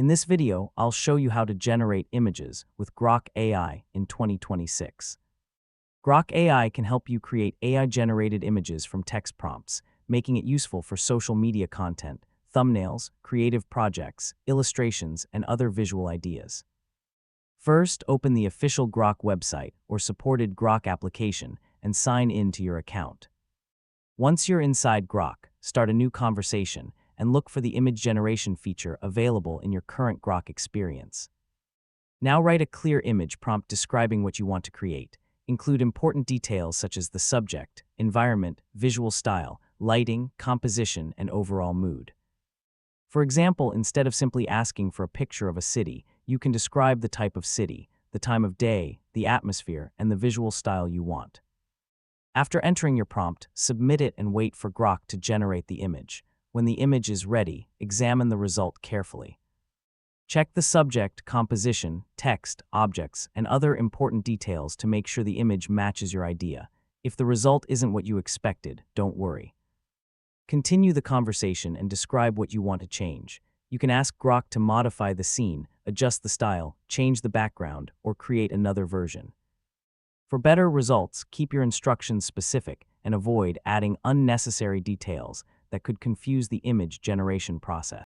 In this video, I'll show you how to generate images with Grok AI in 2026. Grok AI can help you create AI-generated images from text prompts, making it useful for social media content, thumbnails, creative projects, illustrations, and other visual ideas. First, open the official Grok website or supported Grok application and sign in to your account. Once you're inside Grok, start a new conversation and look for the image generation feature available in your current Grok experience. Now write a clear image prompt describing what you want to create. Include important details such as the subject, environment, visual style, lighting, composition, and overall mood. For example, instead of simply asking for a picture of a city, you can describe the type of city, the time of day, the atmosphere, and the visual style you want. After entering your prompt, submit it and wait for Grok to generate the image. When the image is ready, examine the result carefully. Check the subject, composition, text, objects, and other important details to make sure the image matches your idea. If the result isn't what you expected, don't worry. Continue the conversation and describe what you want to change. You can ask Grok to modify the scene, adjust the style, change the background, or create another version. For better results, keep your instructions specific and avoid adding unnecessary details that could confuse the image generation process.